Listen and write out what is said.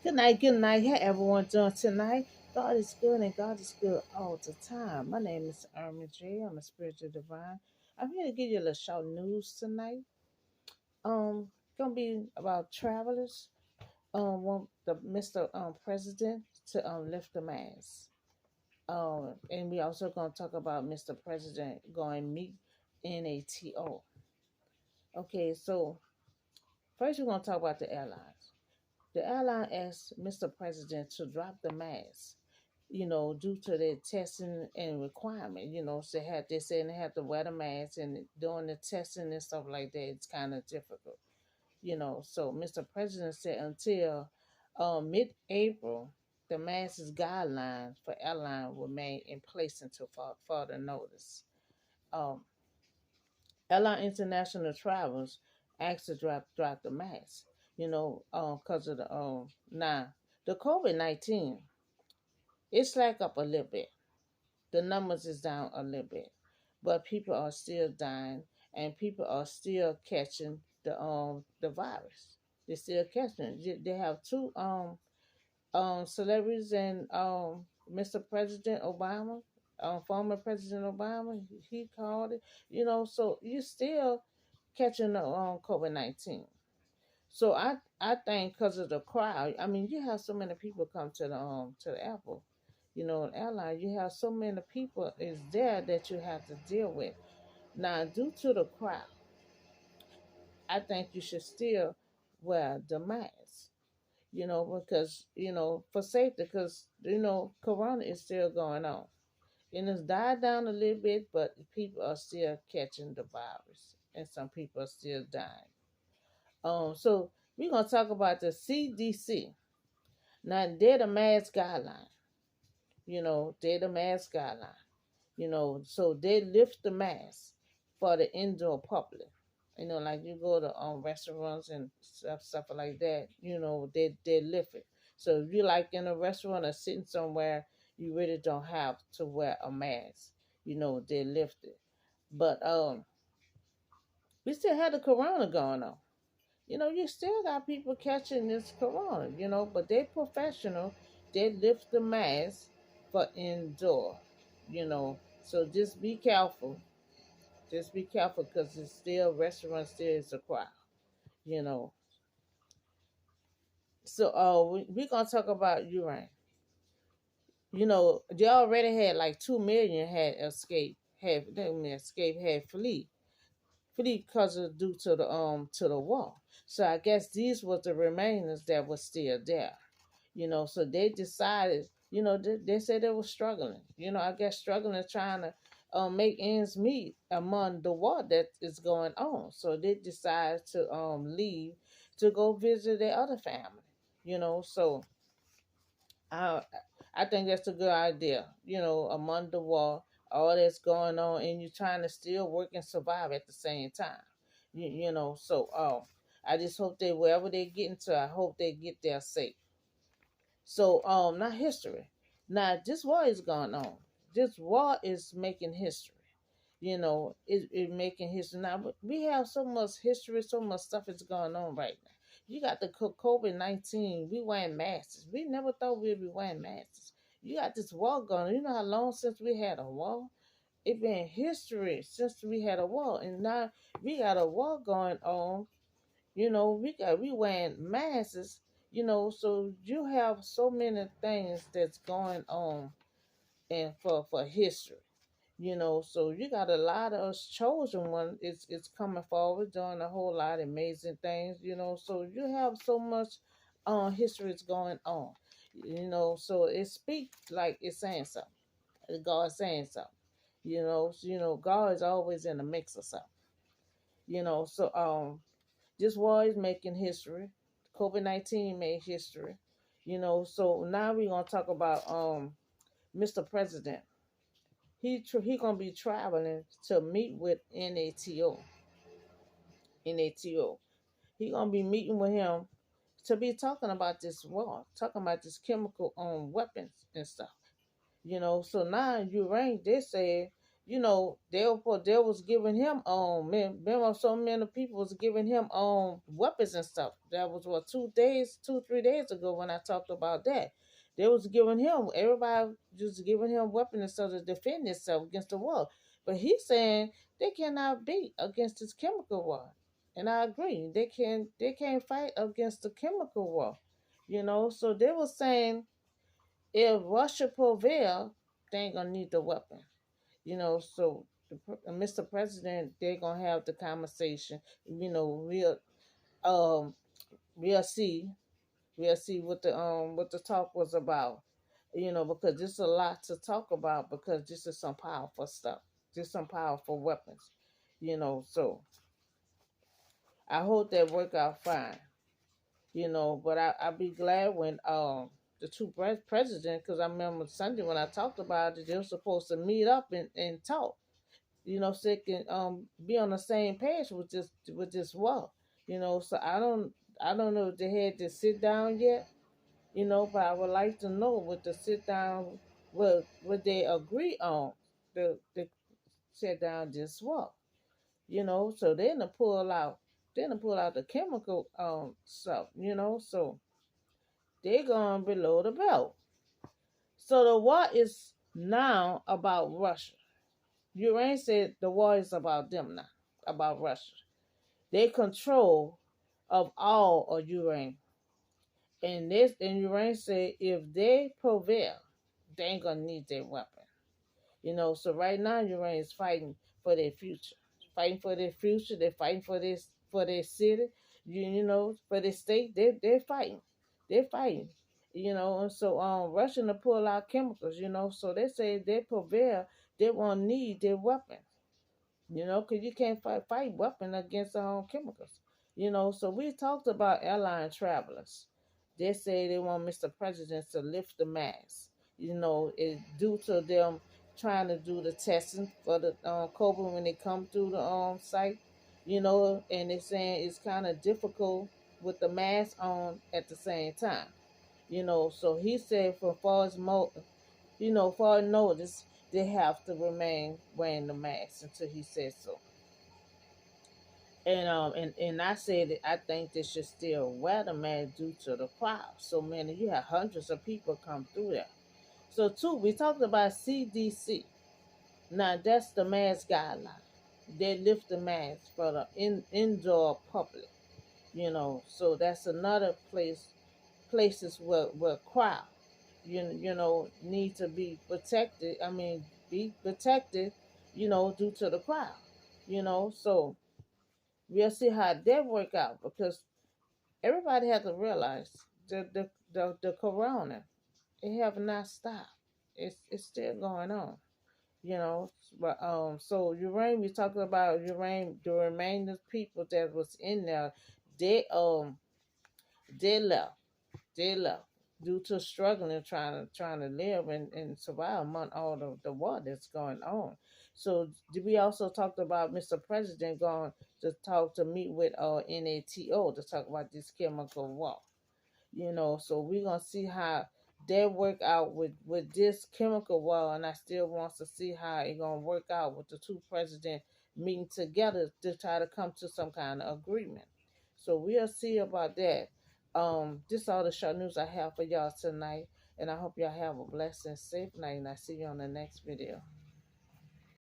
Good night. How everyone doing tonight? God is good and God is good all the time. My name is Irma J. I'm a spiritual divine. I'm here to give you a little short news tonight. Gonna be about travelers. Want the Mr. President to lift the mask. And we also gonna talk about Mr. President going meet NATO. Okay, so first we're gonna talk about the airlines. The airline asked Mr. President to drop the mask, due to the testing and requirement. So they said they have to wear the mask and doing the testing and stuff like that. It's kind of difficult. So Mr. President said until mid-April, the mask's guidelines for airline will remain in place until further notice. Um, Airline international travels asked to drop the mask. Because of the COVID-19, it's slack up a little bit. The numbers is down a little bit, but people are still dying and people are still catching the virus. They're still catching it. They have two celebrities and Mr. President Obama, former President Obama. He called it. So you still catching the COVID-19. So I think because of the crowd, I mean, you have so many people come to the airport, an airline. You have so many people is there that you have to deal with. Now, due to the crowd, I think you should still wear the mask. Because for safety, because Corona is still going on, and it's died down a little bit, but people are still catching the virus, and some people are still dying. So we're gonna talk about the CDC. Now they're the mask guideline. They're the mask guideline. So they lift the mask for the indoor public. Like you go to restaurants and stuff like that. They lift it. So if you like in a restaurant or sitting somewhere, you really don't have to wear a mask. They lift it. But we still had the corona going on. You still got people catching this corona, but they professional. They lift the mask for indoor, So just be careful. Just be careful because it's still restaurants still is a crowd, you know. So we're gonna talk about Ukraine. They already had like 2 million had escaped, had flee because of due to the war. So I guess these was the remainers that was still there. So they decided, they said they were struggling. I guess struggling trying to make ends meet among the war that is going on. So they decided to leave to go visit their other family. So I I think that's a good idea. Among the war, all that's going on, and you're trying to still work and survive at the same time. So I just hope they wherever they get into, I hope they get there safe. So not history. Now this war is going on. This war is making history. It making history now. But we have so much history, so much stuff is going on right now. You got the COVID-19. We wearing masks. We never thought we'd be wearing masks. You got this war going on. You know how long since we had a war? It been history since we had a war, and now we got a war going on. We wearing masks. So you have so many things that's going on, and for history. So you got a lot of us chosen one. It's coming forward, doing a whole lot of amazing things. So you have so much history is going on. So it speaks like it's saying something. God saying something. God is always in the mix of something. So this war is making history. COVID-19 made history. So now we're gonna talk about Mr. President. He gonna be traveling to meet with NATO. NATO. He gonna be meeting with him to be talking about this war, talking about this chemical weapons and stuff. So now Ukraine, they said they was giving him remember so many people was giving him weapons and stuff. That was what 2 3 days ago when I talked about that. They was giving him everybody just giving him weapons and stuff to defend himself against the war. But he's saying they cannot beat against this chemical war. And I agree. They can't fight against the chemical war. So they were saying if Russia prevail, they ain't gonna need the weapon. So Mr. President, they're gonna have the conversation. We'll um we'll see what the talk was about. Because there's a lot to talk about because this is some powerful stuff. Just some powerful weapons. So I hope that work out fine. But I'll be glad when the two presidents, because I remember Sunday when I talked about it, they were supposed to meet up and talk. So they can be on the same page with this war. So I don't know if they had to sit down yet. But I would like to know what the sit down what they agree on the sit down this war. So then to pull out the chemical stuff. So they're going below the belt. So the war is now about Russia. Ukraine said the war is about them now, about Russia. They control of all of Ukraine. And Ukraine said if they prevail, they ain't gonna need their weapon. So right now Ukraine is fighting for their future. Fighting for their future, they're fighting for their city, for their state, they're fighting. They're fighting. And so Russia to pull out chemicals, so they say if they prevail, they won't need their weapons. Because you can't fight weapon against chemicals. So we talked about airline travelers. They say they want Mr. President to lift the mask. It due to them trying to do the testing for the COVID when they come through the site. And they're saying it's kind of difficult with the mask on at the same time. So he said for far as for notice, they have to remain wearing the mask until he says so. And I said that I think they should still wear the mask due to the crowd. So many, you have hundreds of people come through there. So two, we talked about CDC. Now that's the mask guideline. They lift the mask for the indoor public. So that's another places where crowd need to be protected. I mean, be protected, due to the crowd. So we'll see how that work out because everybody has to realize the corona, it have not stopped. It's still going on. You know, so Ukraine, we talking about Ukraine, the remaining people that was in there, they they left. They left due to struggling trying to live and survive among all the war that's going on. So we also talked about Mr. President going to meet with NATO to talk about this chemical war. So we're gonna see how they work out with this chemical war, and I still want to see how it gonna work out with the two presidents meeting together to try to come to some kind of agreement. So we'll see about that. This all the short news I have for y'all tonight, and I hope y'all have a blessed and safe night, and I see you on the next video.